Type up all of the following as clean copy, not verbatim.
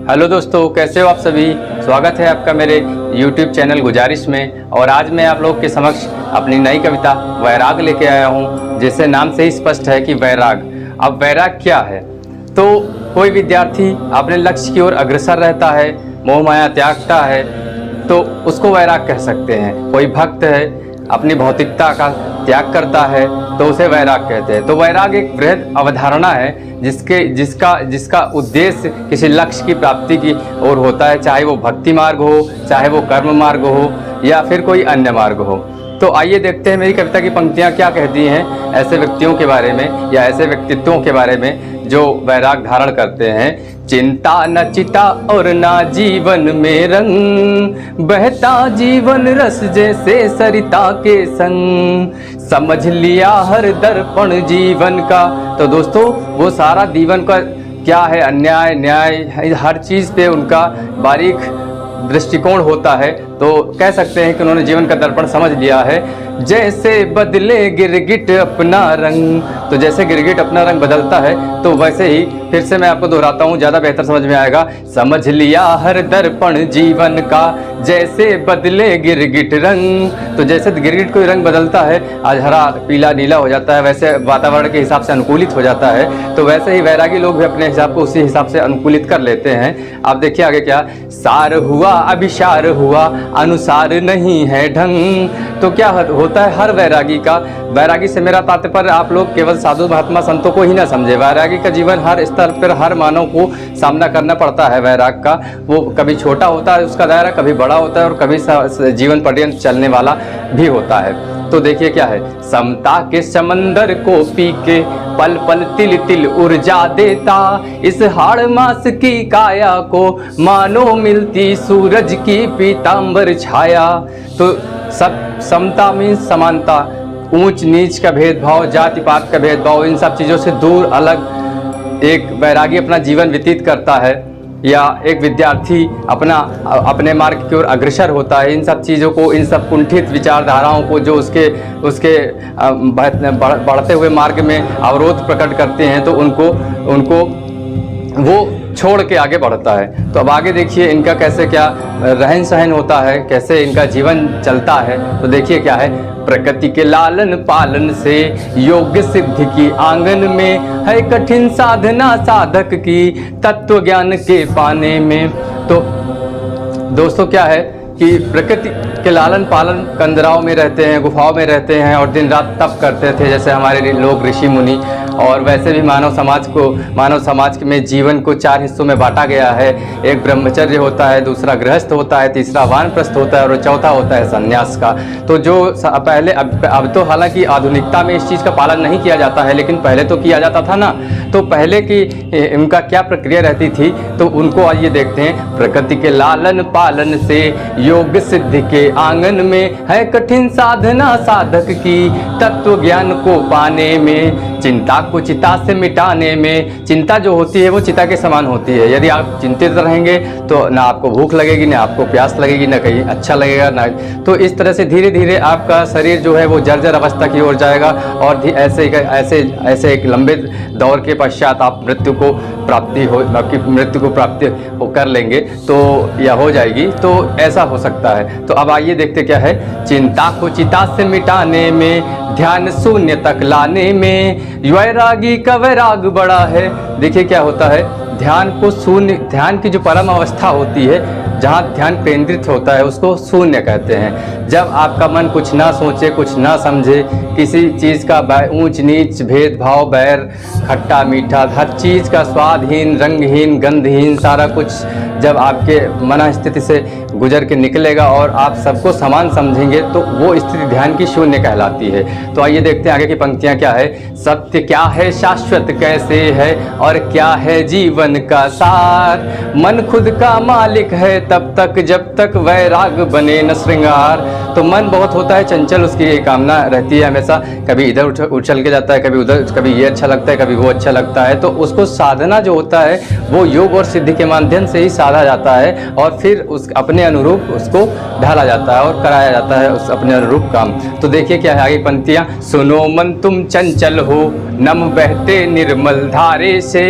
Hello दोस्तों, कैसे हो आप सभी। स्वागत है आपका मेरे YouTube चैनल गुजारिश में। और आज मैं आप लोग के समक्ष अपनी नई कविता वैराग लेके आया हूँ, जिससे नाम से ही स्पष्ट है कि वैराग। अब वैराग क्या है? तो कोई विद्यार्थी अपने लक्ष्य की ओर अग्रसर रहता है, मोह माया त्यागता है, तो उसको वैराग कह सकते हैं। कोई भक्त है, अपनी भौतिकता का त्याग करता है, तो उसे वैराग कहते हैं। तो वैराग एक वृहद अवधारणा है जिसका उद्देश्य किसी लक्ष्य की प्राप्ति की ओर होता है, चाहे वो भक्ति मार्ग हो, चाहे वो कर्म मार्ग हो, या फिर कोई अन्य मार्ग हो। तो आइए देखते हैं मेरी कविता की पंक्तियां क्या कहती हैं ऐसे व्यक्तियों के बारे में, या ऐसे व्यक्तित्वों के बारे में जो वैराग धारण करते हैं। चिंता न चिता और ना जीवन में रंग, बहता जीवन रस जैसे सरिता के संग, समझ लिया हर दर्पण जीवन का। तो दोस्तों, वो सारा जीवन का क्या है, अन्याय न्याय, हर चीज़ पे उनका बारीक दृष्टिकोण होता है। तो कह सकते हैं कि उन्होंने जीवन का दर्पण समझ लिया है। जैसे बदले गिरगिट अपना रंग, तो जैसे गिरगिट अपना रंग बदलता है, तो वैसे ही फिर से मैं आपको दोहराता हूँ, ज़्यादा बेहतर समझ में आएगा। समझ लिया हर दर्पण जीवन का, जैसे बदले गिरगिट रंग। तो जैसे गिरगिट कोई रंग बदलता है, आज हरा पीला नीला हो जाता है, वैसे वातावरण के हिसाब से अनुकूलित हो जाता है। तो वैसे ही वैरागी लोग भी अपने हिसाब को उसी हिसाब से अनुकूलित कर लेते हैं। आप देखिए आगे क्या, सार हुआ अभिसार हुआ, अनुसार नहीं है ढंग। तो क्या होता है हर वैरागी का, वैरागी से मेरा तात्पर्य आप लोग केवल साधु महात्मा संतों को ही ना समझे। वैरागी का जीवन हर स्तर पर हर मानव को सामना करना पड़ता है। वैराग का वो कभी छोटा होता है उसका दायरा, कभी बड़ा होता है, और कभी जीवन पर्यंत चलने वाला भी होता है। तो देखिए क्या है, समता के समंदर को पी के पल पल तिल तिल ऊर्जा देता, इस हाड़ मास की काया को मानो मिलती सूरज की पीतांबर छाया। तो सब समता मीन्स समानता, ऊंच नीच का भेदभाव, जाति पात का भेदभाव, इन सब चीज़ों से दूर अलग एक वैरागी अपना जीवन व्यतीत करता है, या एक विद्यार्थी अपने मार्ग की ओर अग्रसर होता है। इन सब चीज़ों को, इन सब कुंठित विचारधाराओं को जो उसके बढ़ते हुए मार्ग में अवरोध प्रकट करते हैं, तो उनको वो छोड़ के आगे बढ़ता है। तो अब आगे देखिए इनका कैसे क्या रहन सहन होता है, कैसे इनका जीवन चलता है। तो देखिए क्या है, प्रकृति के लालन पालन से योग सिद्धि की आंगन में, है कठिन साधना साधक की तत्व ज्ञान के पाने में। तो दोस्तों क्या है कि प्रकृति के लालन पालन कंदराओं में रहते हैं, गुफाओं में रहते हैं, और दिन रात तप करते थे जैसे हमारे लोग ऋषि मुनि। और वैसे भी मानव समाज में जीवन को 4 हिस्सों में बांटा गया है। एक ब्रह्मचर्य होता है, दूसरा गृहस्थ होता है, तीसरा वानप्रस्थ होता है, और चौथा होता है संन्यास का। तो जो पहले अब तो हालांकि आधुनिकता में इस चीज़ का पालन नहीं किया जाता है, लेकिन पहले तो किया जाता था ना। तो पहले की उनका क्या प्रक्रिया रहती थी, तो उनको आइए देखते हैं। प्रकृति के लालन पालन से योग सिद्धि के आंगन में, है कठिन साधना साधक की तत्व ज्ञान को पाने में, चिंता को चिता से मिटाने में। चिंता जो होती है वो चिता के समान होती है। यदि आप चिंतित रहेंगे तो ना आपको भूख लगेगी, ना आपको प्यास लगेगी, ना कहीं अच्छा लगेगा ना। तो इस तरह से धीरे धीरे आपका शरीर जो है वो जर्जर अवस्था की ओर जाएगा, और ऐसे एक लंबे दौर के पश्चात आप मृत्यु को प्राप्ति कर लेंगे, तो या हो जाएगी। तो ऐसा हो सकता है। तो अब आइए देखते क्या है, चिंता को चिता से मिटाने में, ध्यान शून्य तक लाने में, वैरागी का वैराग बड़ा है। देखिए क्या होता है, ध्यान की जो परम अवस्था होती है, जहाँ ध्यान केंद्रित होता है, उसको शून्य कहते हैं। जब आपका मन कुछ ना सोचे, कुछ ना समझे, किसी चीज़ का ऊंच नीच, भेदभाव, बैर, खट्टा मीठा, हर चीज़ का स्वादहीन, रंगहीन, गंधहीन, सारा कुछ जब आपके मन स्थिति से गुजर के निकलेगा और आप सबको समान समझेंगे, तो वो स्थिति ध्यान की शून्य कहलाती है। तो आइए देखते हैं आगे की पंक्तियाँ क्या है। सत्य क्या है, शाश्वत कैसे है, और क्या है जीवन का सार, मन खुद का मालिक है तब तक जब तक वैराग बने न श्रृंगार। तो मन बहुत होता है चंचल, उसकी ये कामना रहती है हमेशा, कभी इधर उछल के जाता है, कभी उधर, कभी ये अच्छा लगता है, कभी वो अच्छा लगता है। तो उसको साधना जो होता है वो योग और सिद्धि के माध्यम से ही साधा जाता है और फिर उस अपने अनुरूप उसको ढाला जाता है और कराया जाता है उस अपने अनुरूप काम। तो देखिए क्या है आगे पंक्तियाँ, सुनो मन तुम चंचल हो, नम बहते निर्मल धारे से,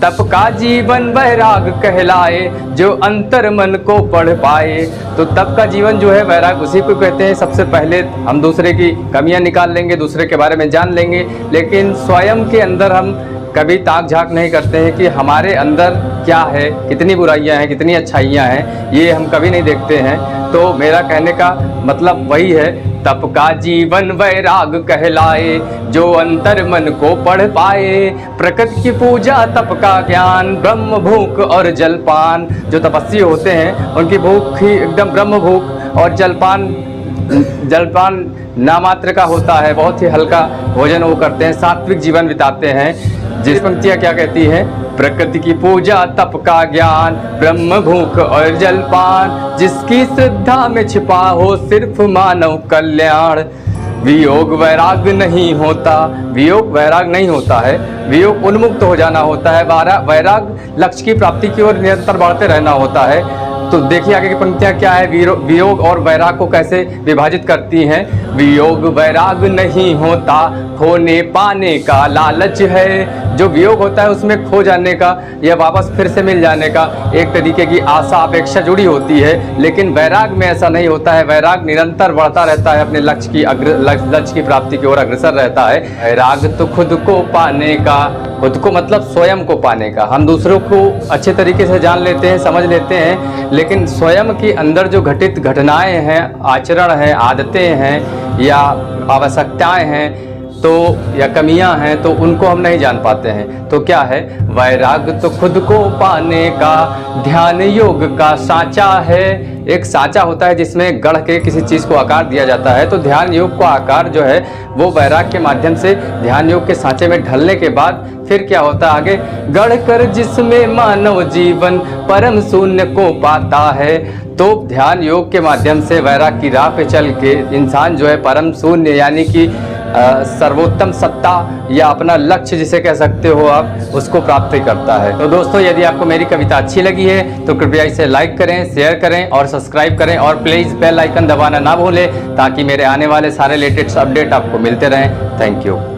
तप का जीवन वैराग कहलाए, जो अंतर मन को पढ़ पाए। तो तप का जीवन जो है वैराग उसी को कहते हैं। सबसे पहले हम दूसरे की कमियां निकाल लेंगे, दूसरे के बारे में जान लेंगे, लेकिन स्वयं के अंदर हम कभी ताक झांक नहीं करते हैं कि हमारे अंदर क्या है, कितनी बुराइयां हैं, कितनी अच्छाइयां हैं, ये हम कभी नहीं देखते हैं। तो मेरा कहने का मतलब वही है, तप का जीवन वैराग कहलाए, जो अंतर मन को पढ़ पाए, प्रकृति की पूजा तप का ज्ञान, ब्रह्म भूख और जलपान। जो तपस्वी होते हैं उनकी भूख ही एकदम ब्रह्म भूख, और जलपान नामात्र का होता है, बहुत ही हल्का भोजन वो करते हैं, सात्विक जीवन बिताते हैं। जिस पंक्तियाँ क्या कहती हैं, प्रकृति की पूजा तप का ज्ञान, ब्रह्म भूख और जलपान, जिसकी श्रद्धा में छिपा हो सिर्फ मानव कल्याण। वियोग वैराग नहीं होता, वियोग वैराग नहीं होता है, वियोग उन्मुक्त हो जाना होता है। वैराग लक्ष्य की प्राप्ति की ओर निरंतर बढ़ते रहना होता है। तो देखिए आगे की पंक्तियाँ क्या है, वियोग और वैराग को कैसे विभाजित करती हैं। वियोग वैराग नहीं होता, खोने पाने का लालच है। जो वियोग होता है उसमें खो जाने का या वापस फिर से मिल जाने का एक तरीके की आशा अपेक्षा जुड़ी होती है, लेकिन वैराग में ऐसा नहीं होता है। वैराग निरंतर बढ़ता रहता है, अपने लक्ष्य की प्राप्ति की ओर अग्रसर रहता है। वैराग तो खुद को पाने का, खुद को मतलब स्वयं को पाने का। हम दूसरों को अच्छे तरीके से जान लेते हैं, समझ लेते हैं, लेकिन स्वयं के अंदर जो घटित घटनाएं हैं, आचरण हैं, आदतें हैं या आवश्यकताएं हैं तो या कमियां हैं, तो उनको हम नहीं जान पाते हैं। तो क्या है, वैराग तो खुद को पाने का ध्यान योग का साँचा है। एक साँचा होता है जिसमें गढ़ के किसी चीज़ को आकार दिया जाता है, तो ध्यान योग का आकार जो है वो वैराग के माध्यम से ध्यान योग के साँचे में ढलने के बाद फिर क्या होता है आगे, गढ़ कर जिसमें मानव जीवन परम शून्य को पाता है। तो ध्यान योग के माध्यम से वैराग की राह पे चल के इंसान जो है परम शून्य यानी कि सर्वोत्तम सत्ता या अपना लक्ष्य जिसे कह सकते हो आप, उसको प्राप्त करता है। तो दोस्तों यदि आपको मेरी कविता अच्छी लगी है तो कृपया इसे लाइक करें, शेयर करें और सब्सक्राइब करें, और प्लीज़ बेल आइकन दबाना ना भूलें ताकि मेरे आने वाले सारे लेटेस्ट अपडेट आपको मिलते रहें। Thank you.